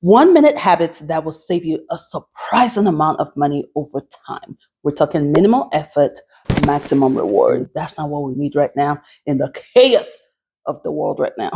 1 minute habits that will save you a surprising amount of money over time. We're talking minimal effort, maximum reward. That's not what we need right now in the chaos of the world right now.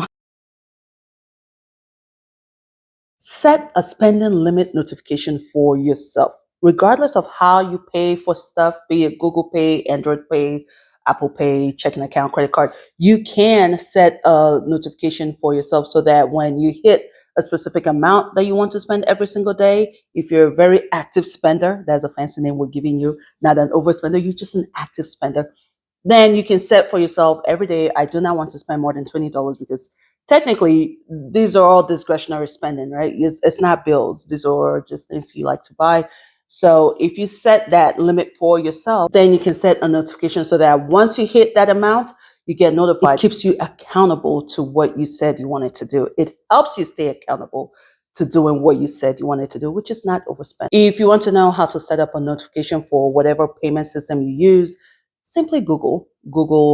Set a spending limit notification for yourself. Regardless of how you pay for stuff, be it Google Pay, Android Pay, Apple Pay, checking account, credit card, you can set a notification for yourself so that when you hit a specific amount that you want to spend every single day, if you're a very active spender, that's a fancy name we're giving you, not an overspender, you're just an active spender, then you can set for yourself every day, I do not want to spend more than $20 because technically these are all discretionary spending, right? It's not bills. These are just things you like to buy. So if you set that limit for yourself, then you can set a notification so that once you hit that amount, you get notified. It keeps you accountable to what you said you wanted to do. It helps you stay accountable to doing what you said you wanted to do, which is not overspend. If you want to know how to set up a notification for whatever payment system you use, simply Google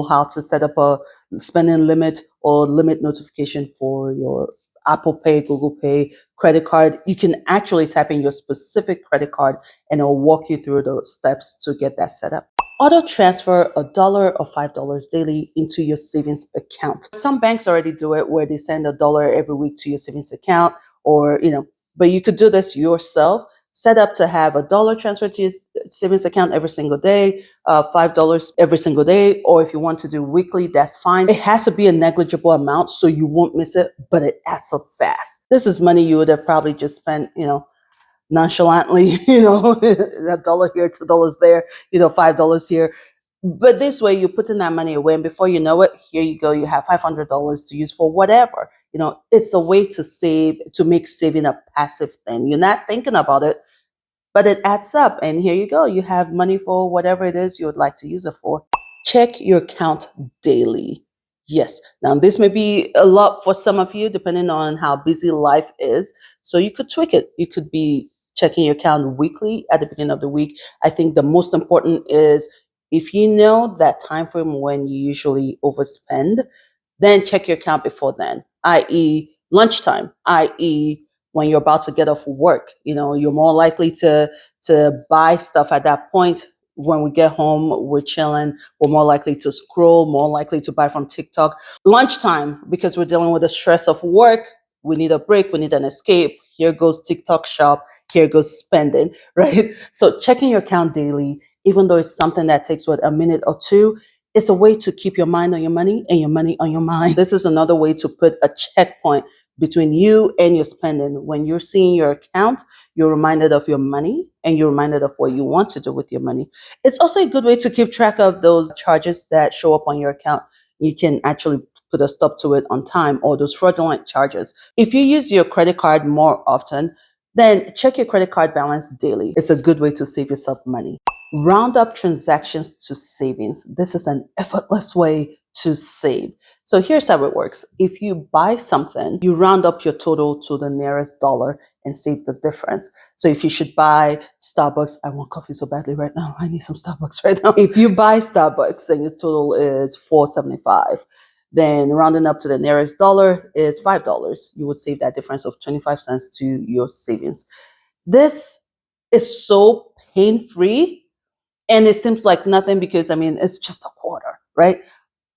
how to set up a spending limit or limit notification for your Apple Pay, Google Pay, credit card. You can actually type in your specific credit card and it'll walk you through the steps to get that set up. Auto transfer $1 or $5 daily into your savings account. Some banks already do it where they send $1 every week to your savings account, or but you could do this yourself. Set up to have $1 transferred to your savings account every single day, $5 every single day, or if you want to do weekly, that's fine. It has to be a negligible amount so you won't miss it, but it adds up fast. This is money you would have probably just spent, nonchalantly, $1 here, $2 there, $5 here. But this way, you're putting that money away, and before you know it, here you go. You have $500 to use for whatever. It's a way to save, to make saving a passive thing. You're not thinking about it, but it adds up, and here you go. You have money for whatever it is you would like to use it for. Check your account daily. Yes. Now, this may be a lot for some of you, depending on how busy life is. So you could tweak it. You could be checking your account weekly at the beginning of the week. I think the most important is if you know that time frame when you usually overspend, then check your account before then, i.e., lunchtime, i.e., when you're about to get off work. You're more likely to buy stuff at that point. When we get home, we're chilling, we're more likely to scroll, more likely to buy from TikTok. Lunchtime, because we're dealing with the stress of work, we need a break, we need an escape. Here goes TikTok shop, here goes spending, right? So checking your account daily, even though it's something that takes a minute or two, it's a way to keep your mind on your money and your money on your mind. This is another way to put a checkpoint between you and your spending. When you're seeing your account, you're reminded of your money and you're reminded of what you want to do with your money. It's also a good way to keep track of those charges that show up on your account. You can actually put a stop to it on time, or those fraudulent charges. If you use your credit card more often, then check your credit card balance daily. It's a good way to save yourself money. Round up transactions to savings. This is an effortless way to save. So here's how it works. If you buy something, you round up your total to the nearest dollar and save the difference. So if you should buy Starbucks, I want coffee so badly right now. I need some Starbucks right now. If you buy Starbucks and your total is $4.75, then rounding up to the nearest dollar is $5. You would save that difference of 25 cents to your savings. This is so pain-free, and it seems like nothing because, it's just a quarter, right?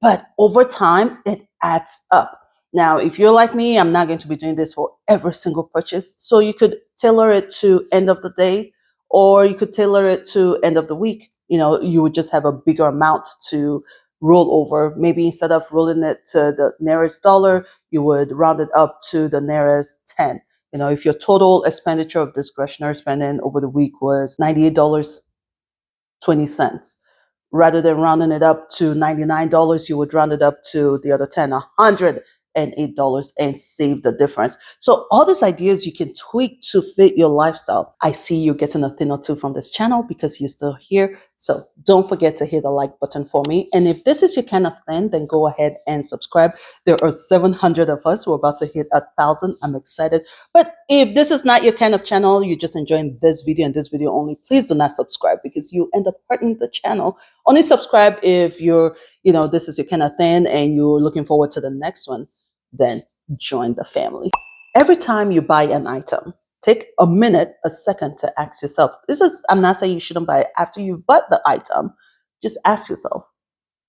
But over time, it adds up. Now, if you're like me, I'm not going to be doing this for every single purchase. So you could tailor it to end of the day, or you could tailor it to end of the week. You would just have a bigger amount to roll over. Maybe instead of rolling it to the nearest dollar, you would round it up to the nearest 10. If your total expenditure of discretionary spending over the week was $98.20, rather than rounding it up to $99, you would round it up to the other 10, $108, and save the difference. So all these ideas you can tweak to fit your lifestyle. I see you getting a thing or two from this channel because you're still here. So don't forget to hit the like button for me. And if this is your kind of thing, then go ahead and subscribe. There are 700 of us. We're about to hit 1,000. I'm excited. But if this is not your kind of channel, you're just enjoying this video and this video only, please do not subscribe because you end up hurting the channel. Only subscribe if this is your kind of thing and you're looking forward to the next one, then join the family. Every time you buy an item, take a minute, a second to ask yourself. I'm not saying you shouldn't buy it after you've bought the item. Just ask yourself,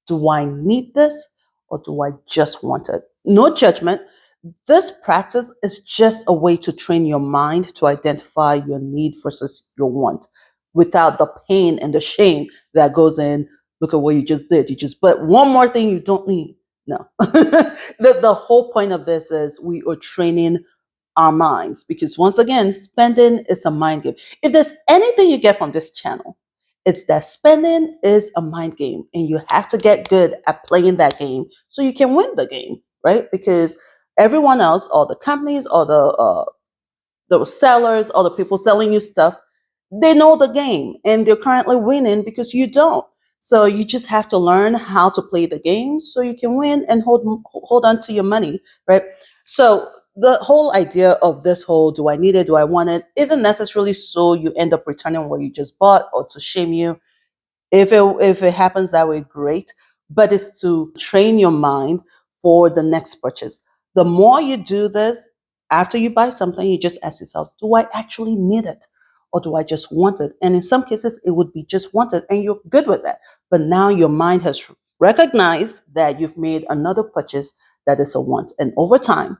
do I need this or do I just want it? No judgment. This practice is just a way to train your mind to identify your need versus your want without the pain and the shame that goes in. Look at what you just did. You just but one more thing you don't need. No. The whole point of this is we are training our minds because once again, spending is a mind game. If there's anything you get from this channel, it's that spending is a mind game and you have to get good at playing that game so you can win the game, right? Because everyone else, all the companies, all the sellers, all the people selling you stuff, they know the game and they're currently winning because you don't. So you just have to learn how to play the game so you can win and hold on to your money, right? So the whole idea of this whole do I need it, do I want it, isn't necessarily so you end up returning what you just bought or to shame you. If it happens that way, great. But it's to train your mind for the next purchase. The more you do this, after you buy something, you just ask yourself, do I actually need it? Or do I just want it? And in some cases, it would be just wanted, and you're good with that. But now your mind has recognized that you've made another purchase that is a want. And over time,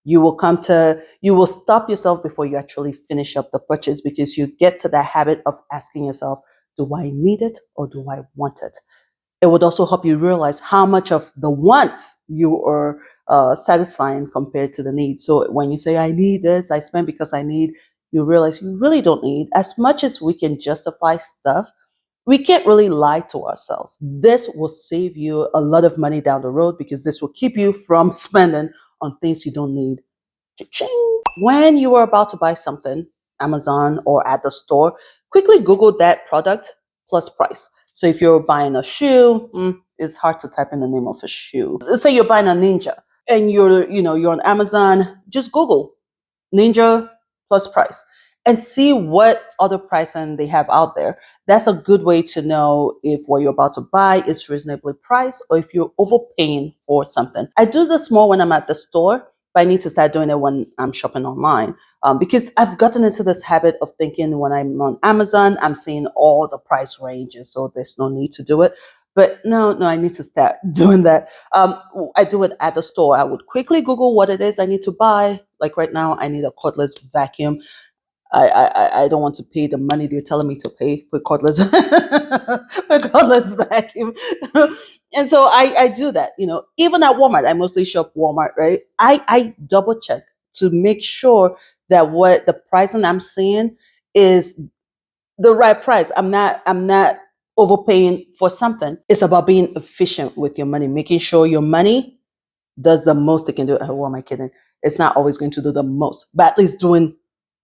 you will stop yourself before you actually finish up the purchase because you get to that habit of asking yourself, do I need it or do I want it? It would also help you realize how much of the wants you are satisfying compared to the need. So when you say, I need this, I spend because I need, you realize you really don't need. As much as we can justify stuff, we can't really lie to ourselves. This will save you a lot of money down the road because this will keep you from spending on things you don't need. Cha-ching. When you are about to buy something, Amazon or at the store, quickly Google that product plus price. So if you're buying a shoe, it's hard to type in the name of a shoe. Let's say you're buying a Ninja and you're on Amazon, just Google Ninja plus price and see what other pricing they have out there. That's a good way to know if what you're about to buy is reasonably priced or if you're overpaying for something. I do this more when I'm at the store, but I need to start doing it when I'm shopping online because I've gotten into this habit of thinking when I'm on Amazon, I'm seeing all the price ranges, so there's no need to do it. But no, I need to start doing that. I do it at the store. I would quickly Google what it is I need to buy. Like right now, I need a cordless vacuum. I don't want to pay the money they're telling me to pay for cordless for cordless vacuum. And so I do that. Even at Walmart, I mostly shop Walmart, right? I double check to make sure that what the pricing I'm seeing is the right price. I'm not overpaying for something. It's about being efficient with your money, making sure your money does the most it can do. Who am I kidding? It's not always going to do the most, but at least doing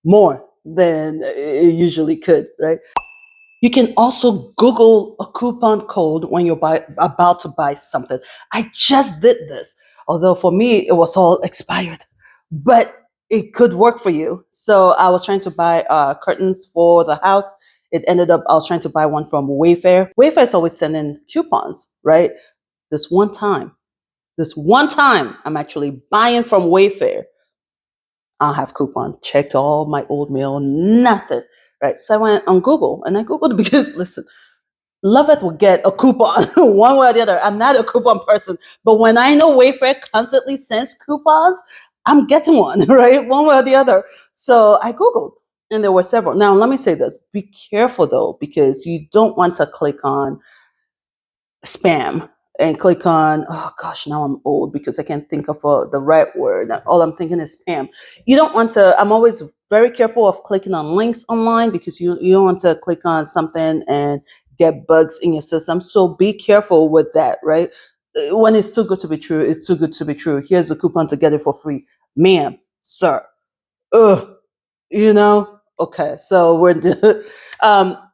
more than it usually could, right? You can also Google a coupon code when you're about to buy something. I just did this, although for me it was all expired, but it could work for you. So I was trying to buy curtains for the house. It ended up I was trying to buy one from Wayfair. Wayfair is always sending coupons, right? This one time, I'm actually buying from Wayfair. I'll have coupon. Checked all my old mail, nothing. Right. So I went on Google and I Googled because listen, Lovett will get a coupon one way or the other. I'm not a coupon person, but when I know Wayfair constantly sends coupons, I'm getting one, right? One way or the other. So I Googled and there were several. Now, let me say this be careful though, because you don't want to click on spam and click on, oh gosh, now I'm old because I can't think of the right word. All I'm thinking is spam. You don't want to, I'm always very careful of clicking on links online because you don't want to click on something and get bugs in your system. So be careful with that, right? When it's too good to be true, it's too good to be true. Here's a coupon to get it for free. Ma'am, sir, ugh, okay, so we're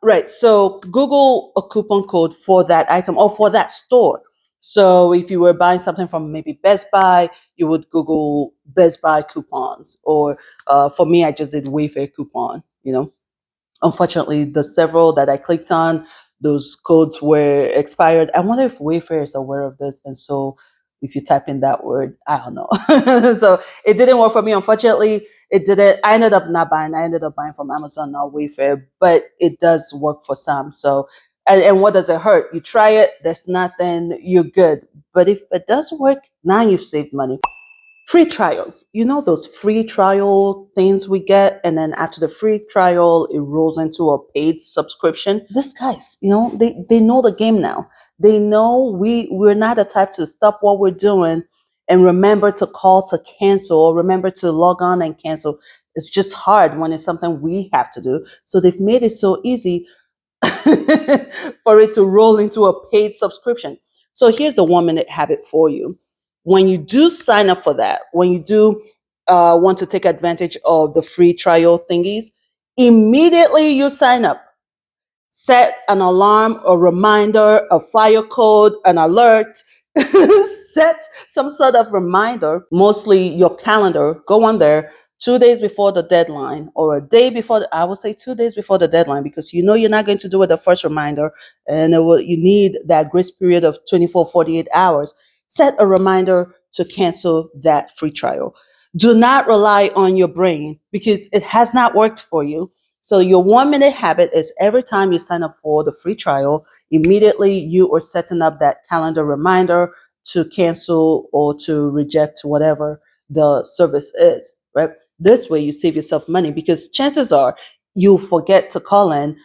right. So Google a coupon code for that item or for that store. So if you were buying something from maybe Best Buy, you would Google Best Buy coupons, or for me, I just did Wayfair coupon. Unfortunately, the several that I clicked on, those codes were expired. I wonder if Wayfair is aware of this, and so if you type in that word. I don't know. So it didn't work for me. Unfortunately, it didn't. I ended up not buying. I ended up buying from Amazon or Wayfair, but it does work for some. So, and what does it hurt? You try it, there's nothing, you're good. But if it does work, now you've saved money. Free trials. You know those free trial things we get, and then after the free trial, it rolls into a paid subscription. These guys, they know the game now. They know we're not the type to stop what we're doing and remember to call to cancel or remember to log on and cancel. It's just hard when it's something we have to do. So they've made it so easy for it to roll into a paid subscription. So here's a 1 minute habit for you. When you do sign up for that, when you do want to take advantage of the free trial thingies, immediately you sign up. Set an alarm, a reminder, a fire code, an alert. Set some sort of reminder, mostly your calendar. Go on there 2 days before the deadline or a day before. I would say 2 days before the deadline because you're not going to do it the first reminder, and you need that grace period of 24, 48 hours. Set a reminder to cancel that free trial. Do not rely on your brain because it has not worked for you. So your 1 minute habit is every time you sign up for the free trial, immediately you are setting up that calendar reminder to cancel or to reject whatever the service is, right? This way you save yourself money because chances are you forget to call in.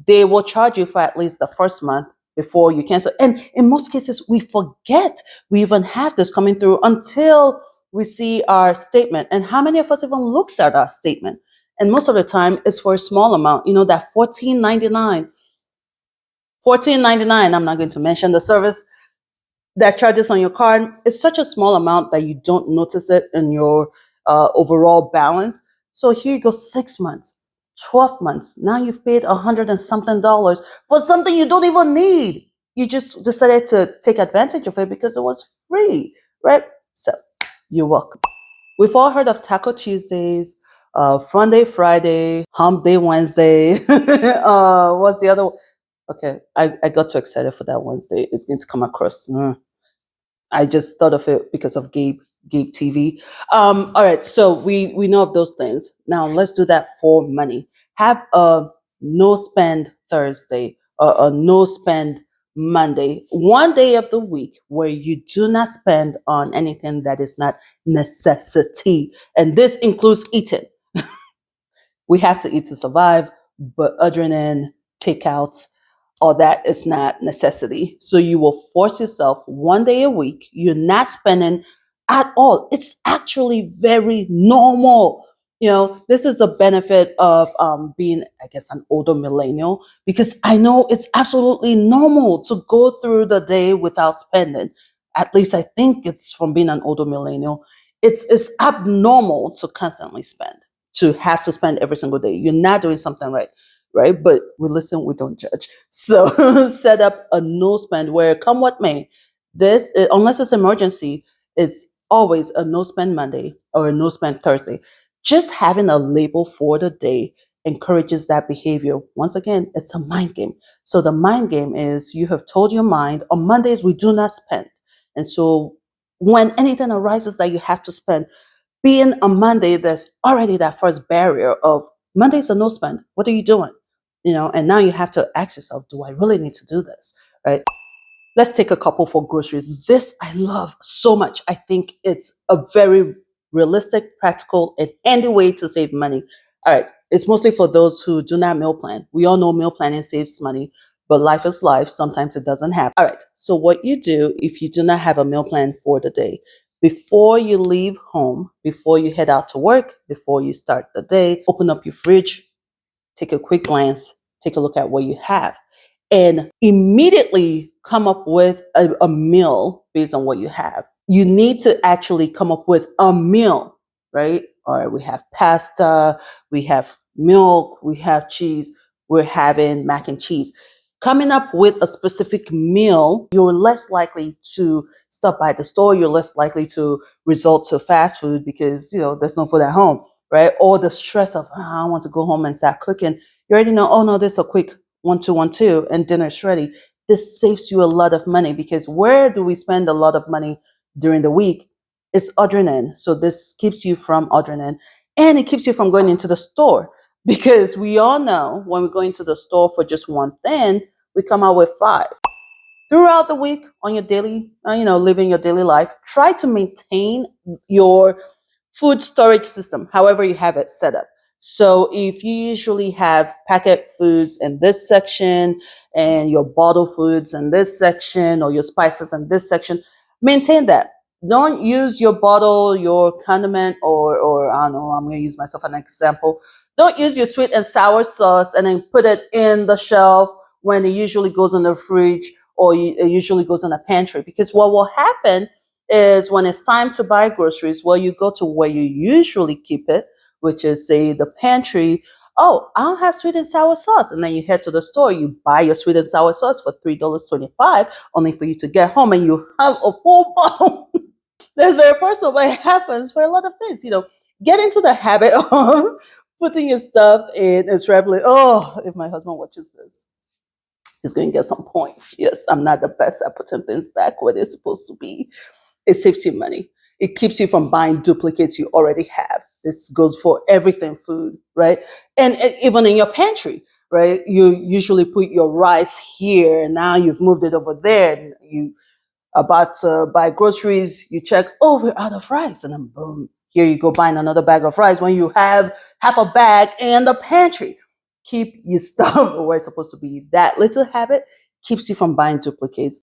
They will charge you for at least the first month before you cancel. And in most cases, we forget we even have this coming through until we see our statement. And how many of us even looks at our statement? And most of the time it's for a small amount, that $14.99. $14.99, I'm not going to mention the service that charges on your card. It's such a small amount that you don't notice it in your overall balance. So here you go, 6 months, 12 months. Now you've paid $100 and something for something you don't even need. You just decided to take advantage of it because it was free, right? So you're welcome. We've all heard of Taco Tuesdays, Fun Day Friday, Hump Day Wednesday. What's the other one? Okay, I got too excited for that Wednesday. It's going to come across. I just thought of it because of Gabe TV. All right, so we know of those things. Now let's do that for money. Have a no spend Thursday or a no spend Monday, 1 day of the week where you do not spend on anything that is not necessity, and this includes eating. We have to eat to survive, but adrenaline, takeouts, all that is not necessity. So you will force yourself 1 day a week. You're not spending at all. It's actually very normal. This is a benefit of being, I guess, an older millennial, because I know it's absolutely normal to go through the day without spending. At least I think it's from being an older millennial. It's abnormal to constantly spend, to have to spend every single day. You're not doing something right, right? But we listen, we don't judge. So set up a no spend where come what may. This, unless it's emergency, it's always a no spend Monday or a no spend Thursday. Just having a label for the day encourages that behavior. Once again, it's a mind game. So the mind game is you have told your mind on Mondays we do not spend. And so when anything arises that you have to spend, being a Monday, there's already that first barrier of Monday's a no spend. What are you doing? And now you have to ask yourself, do I really need to do this? Right? Let's take a couple for groceries. This I love so much. I think it's a very realistic, practical, and handy way to save money. All right. It's mostly for those who do not meal plan. We all know meal planning saves money, but life is life. Sometimes it doesn't happen. All right. So what you do if you do not have a meal plan for the day, before you leave home, before you head out to work, before you start the day, open up your fridge, take a quick glance, take a look at what you have, and immediately come up with a meal based on what you have. You need to actually come up with a meal, right? All right, we have pasta, we have milk, we have cheese, we're having mac and cheese. Coming up with a specific meal, you're less likely to stop by the store, you're less likely to resort to fast food because, there's no food at home, right? Or the stress of, I want to go home and start cooking. You already know, oh no, this is a quick 1 2 1 2 and dinner's ready. This saves you a lot of money because where do we spend a lot of money during the week is ordering in. So this keeps you from ordering in, and it keeps you from going into the store, because we all know when we go into the store for just one thing, we come out with five. Throughout the week on your daily, living your daily life, try to maintain your food storage system, however you have it set up. So if you usually have packet foods in this section and your bottle foods in this section or your spices in this section, maintain that. Don't use your bottle, your condiment, or I don't know, I'm going to use myself an example. Don't use your sweet and sour sauce and then put it in the shelf when it usually goes in the fridge, or it usually goes in a pantry, because what will happen is when it's time to buy groceries, well, you go to where you usually keep it, which is, say, the pantry. Oh, I don't have sweet and sour sauce. And then you head to the store, you buy your sweet and sour sauce for $3.25, only for you to get home and you have a full bottle. That's very personal, but it happens for a lot of things. Get into the habit of putting your stuff in a scrapbook. Oh, if my husband watches this, he's going to get some points. Yes, I'm not the best at putting things back where they're supposed to be. It saves you money. It keeps you from buying duplicates you already have. This goes for everything food, right? And even in your pantry, right? You usually put your rice here, and now you've moved it over there. And you about to buy groceries, you check, oh, we're out of rice. And then boom, here you go buying another bag of rice when you have half a bag in the pantry. Keep your stuff where it's supposed to be. That little habit keeps you from buying duplicates.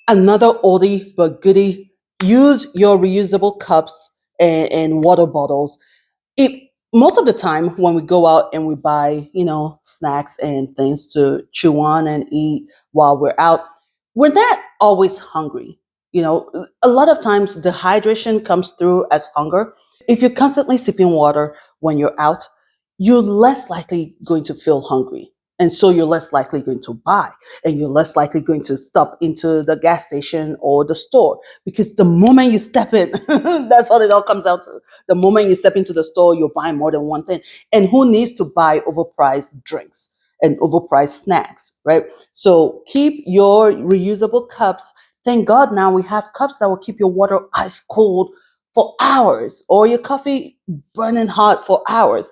Another oldie but goodie, use your reusable cups and water bottles. Most of the time when we go out and we buy, snacks and things to chew on and eat while we're out, we're not always hungry. A lot of times dehydration comes through as hunger. If you're constantly sipping water when you're out, you're less likely going to feel hungry. And so you're less likely going to buy, and you're less likely going to stop into the gas station or the store, because the moment you step in, that's what it all comes out to. The moment you step into the store, you're buying more than one thing. And who needs to buy overpriced drinks and overpriced snacks, right? So keep your reusable cups. Thank God now we have cups that will keep your water ice cold for hours, or your coffee burning hot for hours.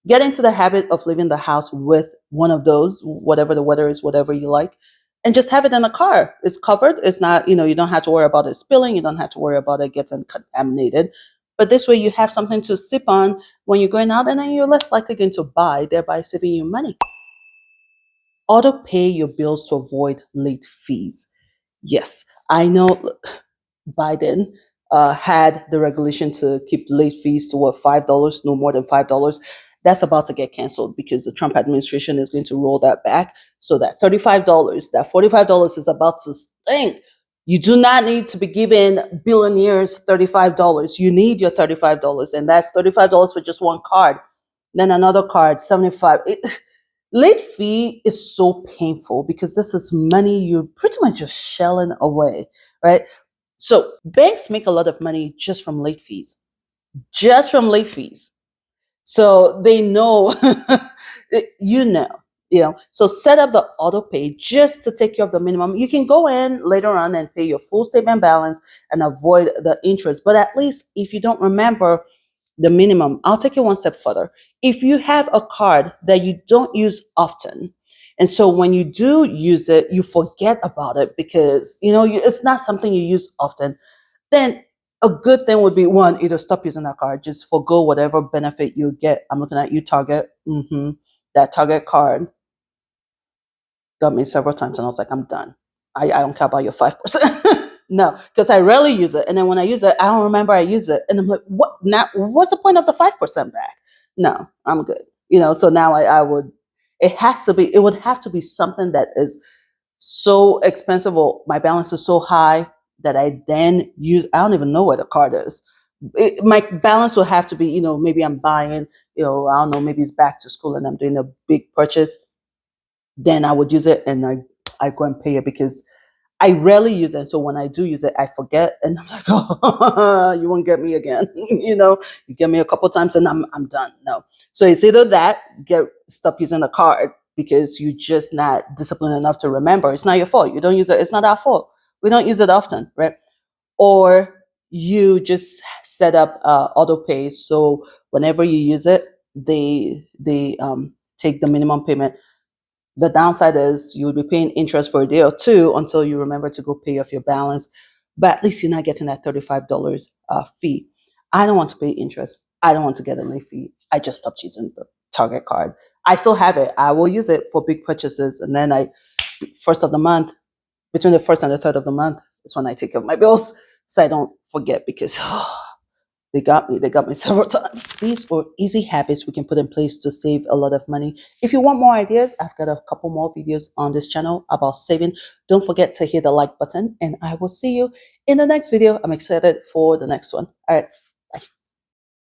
Get into the habit of leaving the house with one of those, whatever the weather is, whatever you like, and just have it in the car. It's covered. It's not, you don't have to worry about it spilling. You don't have to worry about it getting contaminated. But this way you have something to sip on when you're going out, and then you're less likely going to buy, thereby saving you money. Auto pay your bills to avoid late fees. Yes, I know. Look, Biden had the regulation to keep late fees to what, $5, no more than $5. That's about to get canceled because the Trump administration is going to roll that back. So that $35, that $45 is about to stink. You do not need to be giving billionaires $35. You need your $35, and that's $35 for just one card. Then another card, 75. Late fee is so painful because this is money you're pretty much just shelling away, right? So banks make a lot of money just from late fees, just from late fees. So they know, you know, So set up the auto pay just to take care of the minimum. You can go in later on and pay your full statement balance and avoid the interest. But at least if you don't remember the minimum, I'll take it one step further. If you have a card that you don't use often, and so when you do use it, you forget about it because it's not something you use often, then a good thing would be, one, either stop using that card, just forego whatever benefit you get. I'm looking at you, Target. That Target card got me several times, and I was like, I'm done. I don't care about your 5%. No, because I rarely use it, and then when I use it, I don't remember I use it, and I'm like, what? Now, what's the point of the 5% back? No, I'm good. So now I would. It has to be. It would have to be something that is so expensive, or my balance is so high that I then use. I don't even know where the card is. My balance will have to be, maybe I'm buying, I don't know, maybe it's back to school and I'm doing a big purchase. Then I would use it, and I go and pay it because I rarely use it. So when I do use it, I forget, and I'm like, oh, you won't get me again. You get me a couple times, and I'm done. No. So it's either that, stop using the card because you're just not disciplined enough to remember. It's not your fault. You don't use it. It's not our fault. We don't use it often, right? Or you just set up auto pay. So whenever you use it, they take the minimum payment. The downside is you'll be paying interest for a day or two until you remember to go pay off your balance. But at least you're not getting that $35 fee. I don't want to pay interest. I don't want to get a late fee. I just stopped using the Target card. I still have it. I will use it for big purchases. And then first of the month, between the first and the third of the month is when I take care of my bills. So I don't forget because they got me. They got me several times. These are easy habits we can put in place to save a lot of money. If you want more ideas, I've got a couple more videos on this channel about saving. Don't forget to hit the like button, and I will see you in the next video. I'm excited for the next one. All right.